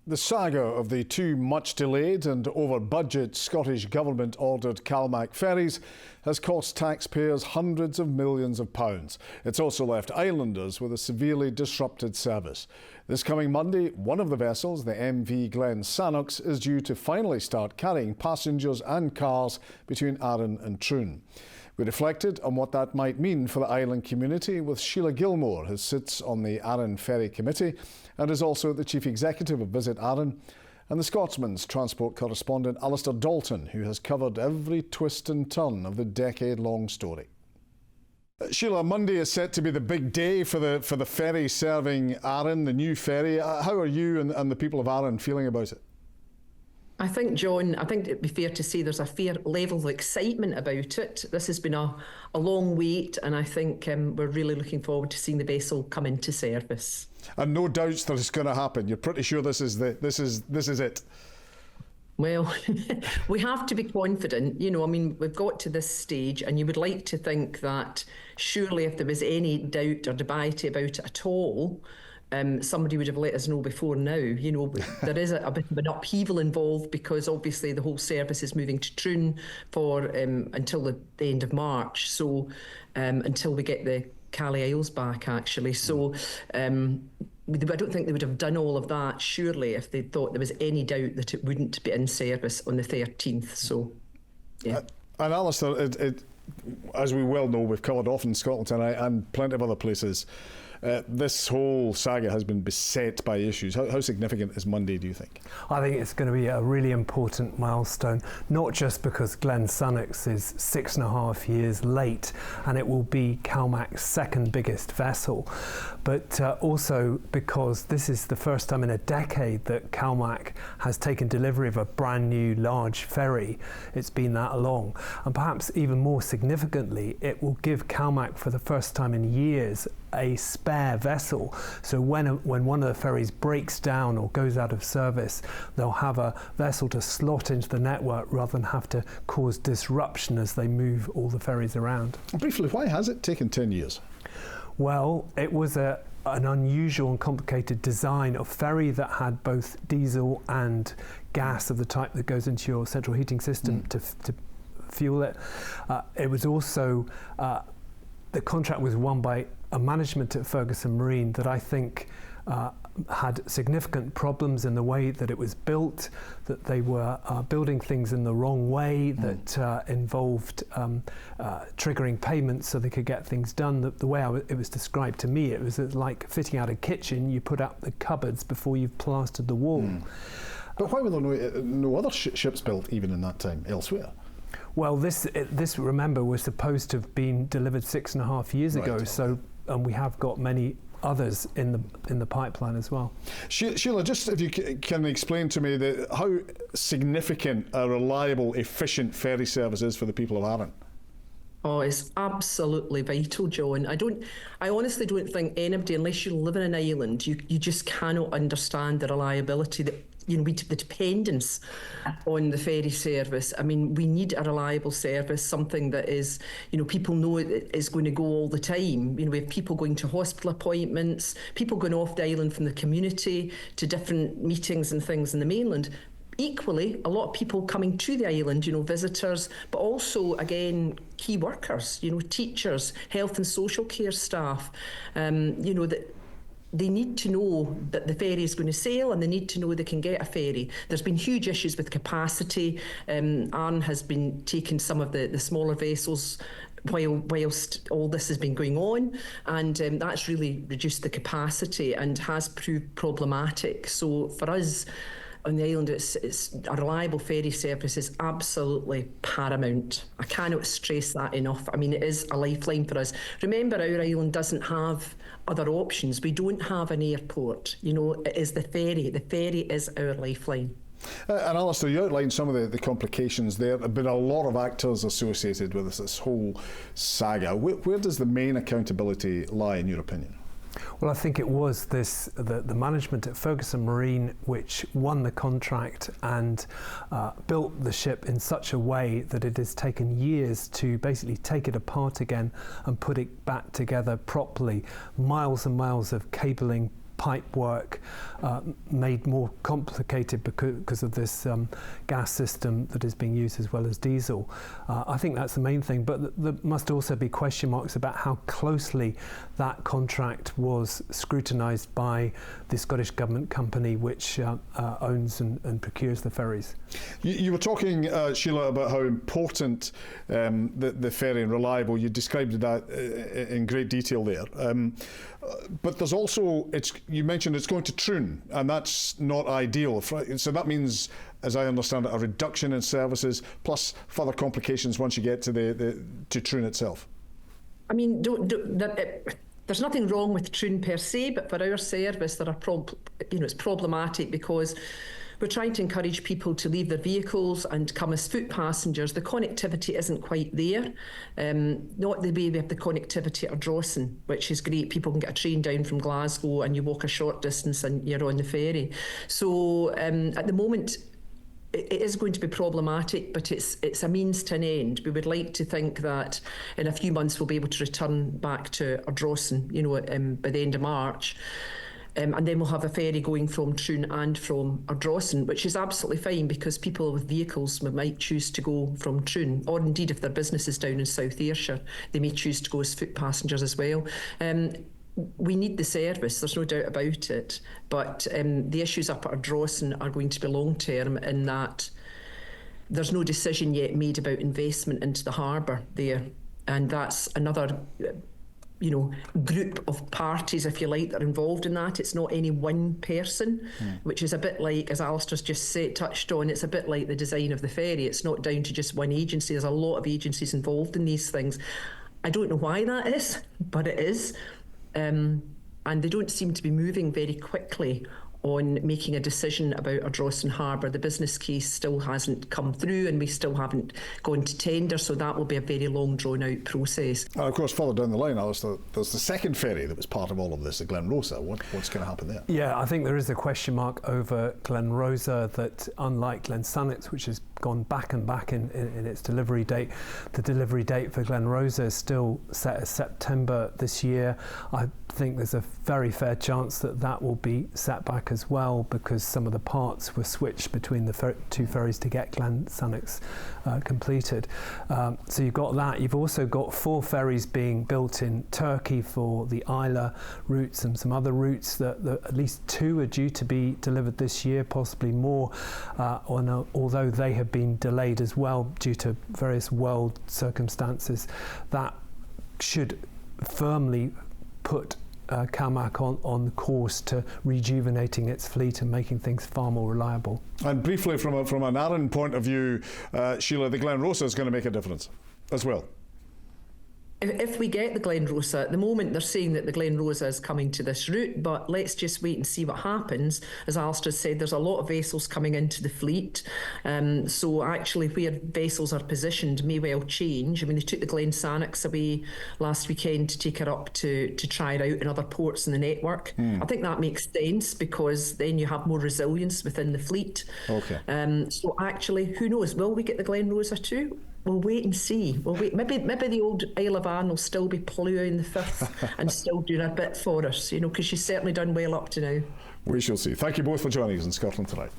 The saga of the two much-delayed and over-budget Scottish Government-ordered Calmac ferries has cost taxpayers hundreds of millions of pounds. It's also left islanders with a severely disrupted service. This coming Monday, one of the vessels, the MV Glen Sannox, is due to finally start carrying passengers and cars between Arran and Troon. We reflected on what that might mean for the island community with Sheila Gilmore, who sits on the Arran Ferry Committee and is also the Chief Executive of Visit Arran, and the Scotsman's transport correspondent Alistair Dalton, who has covered every twist and turn of the decade-long story. Sheila, Monday is set to be the big day for the ferry serving Arran, the new ferry. How are you and the people of Arran feeling about it? I think, John, it'd be fair to say there's a fair level of excitement about it. This has been a long wait, and I think we're really looking forward to seeing the vessel come into service. And no doubts that it's going to happen. You're pretty sure this is it. Well, we have to be confident. We've got to this stage, and you would like to think that surely if there was any doubt or debate about it at all, somebody would have let us know before now. There is a bit of an upheaval involved because obviously the whole service is moving to Troon for until the end of March. So until we get the Calais Isles back, actually. So I don't think they would have done all of that, surely, if they thought there was any doubt that it wouldn't be in service on the 13th. So, yeah. And Alistair, as we well know, we've covered off in Scotland tonight and plenty of other places. This whole saga has been beset by issues. How significant is Monday, do you think? I think it's going to be a really important milestone, not just because Glen Sannox is 6.5 years late and it will be Calmac's second biggest vessel, but also because this is the first time in a decade that Calmac has taken delivery of a brand new large ferry. It's been that long. And perhaps even more significantly, it will give Calmac for the first time in years a spare vessel. So when one of the ferries breaks down or goes out of service, they'll have a vessel to slot into the network rather than have to cause disruption as they move all the ferries around. Briefly, why has it taken 10 years? Well, it was an unusual and complicated design of ferry that had both diesel and gas of the type that goes into your central heating system to fuel it. It was also, the contract was won by a management at Ferguson Marine that I think had significant problems in the way that it was built, that they were building things in the wrong way, that involved triggering payments so they could get things done. The way it was described to me, it was like fitting out a kitchen. You put up the cupboards before you've plastered the wall. But why were there no other ships built even in that time elsewhere? Well, this remember, was supposed to have been delivered 6.5 years ago. So, and we have got many others in the pipeline as well. Sheila, just if you can explain to me how significant a reliable, efficient ferry service is for the people of Arran. Oh, it's absolutely vital, John. I honestly don't think anybody, unless you live in an island, you just cannot understand the reliability that the dependence on the ferry service. I mean, we need a reliable service, something that is, people know it is going to go all the time. We have people going to hospital appointments, people going off the island from the community to different meetings and things in the mainland. Equally, a lot of people coming to the island, visitors, but also, again, key workers, teachers, health and social care staff, that they need to know that the ferry is going to sail, and they need to know they can get a ferry. There's been huge issues with capacity. Arran has been taking some of the smaller vessels whilst all this has been going on, and that's really reduced the capacity and has proved problematic. So for us on the island, it's a reliable ferry service is absolutely paramount. I cannot stress that enough. I mean, it is a lifeline for us. Remember, our island doesn't have other options. We don't have an airport. It is the ferry. The ferry is our lifeline. And Alistair, you outlined some of the complications there. There have been a lot of actors associated with this whole saga. Where does the main accountability lie, in your opinion? Well, I think it was the management at Ferguson Marine which won the contract and built the ship in such a way that it has taken years to basically take it apart again and put it back together properly. Miles and miles of cabling pipe work made more complicated because of this gas system that is being used as well as diesel. I think that's the main thing, but there must also be question marks about how closely that contract was scrutinised by the Scottish Government company which owns and procures the ferries. You were talking, Sheila, about how important the ferry and reliable. You described that in great detail there. But there's also, you mentioned it's going to Troon, and that's not ideal. So that means, as I understand it, a reduction in services plus further complications once you get to Troon itself. I mean, there's nothing wrong with Troon per se, but for our service, it's problematic because we're trying to encourage people to leave their vehicles and come as foot passengers. The connectivity isn't quite there. Not the way we have the connectivity at Ardrossan, which is great. People can get a train down from Glasgow and you walk a short distance and you're on the ferry. So at the moment, it is going to be problematic, but it's a means to an end. We would like to think that in a few months we'll be able to return back to Ardrossan, by the end of March. And then we'll have a ferry going from Troon and from Ardrossan, which is absolutely fine because people with vehicles might choose to go from Troon, or indeed if their business is down in South Ayrshire, they may choose to go as foot passengers as well. We need the service, there's no doubt about it, but the issues up at Ardrossan are going to be long term in that there's no decision yet made about investment into the harbour there, and that's another group of parties, if you like, that are involved in that. It's not any one person, which is a bit like, as Alistair's just touched on, it's a bit like the design of the ferry. It's not down to just one agency. There's a lot of agencies involved in these things. I don't know why that is, but it is. And they don't seem to be moving very quickly on making a decision about Ardrossan Harbour. The business case still hasn't come through and we still haven't gone to tender, so that will be a very long drawn out process. And of course, further down the line, Alistair, there's the second ferry that was part of all of this, the Glen Rosa. What's going to happen there? Yeah, I think there is a question mark over Glen Rosa that, unlike Glen Sannox, which has gone back and back in its delivery date, the delivery date for Glen Rosa is still set as September this year. I think there's a very fair chance that will be set back as well because some of the parts were switched between the two ferries to get Glen Sannox completed. So you've got that. You've also got 4 ferries being built in Turkey for the Isla routes and some other routes that at least 2 are due to be delivered this year, possibly more, although they have been delayed as well due to various world circumstances. That should firmly put Calmac on the course to rejuvenating its fleet and making things far more reliable. And briefly, from an Arran point of view, Sheila, the Glen Rosa is going to make a difference as well. If we get the Glen Rosa, at the moment they're saying that the Glen Rosa is coming to this route, but let's just wait and see what happens. As Alistair said, there's a lot of vessels coming into the fleet, so actually where vessels are positioned may well change. I mean, they took the Glen Sannox away last weekend to take her up to try it out in other ports in the network. I think that makes sense because then you have more resilience within the fleet. Okay. So actually, who knows? Will we get the Glen Rosa too? We'll wait and see. We'll wait. Maybe the old Isle of Arran will still be ploughing the fifth and still doing a bit for us, because she's certainly done well up to now. We shall see. Thank you both for joining us in Scotland Tonight.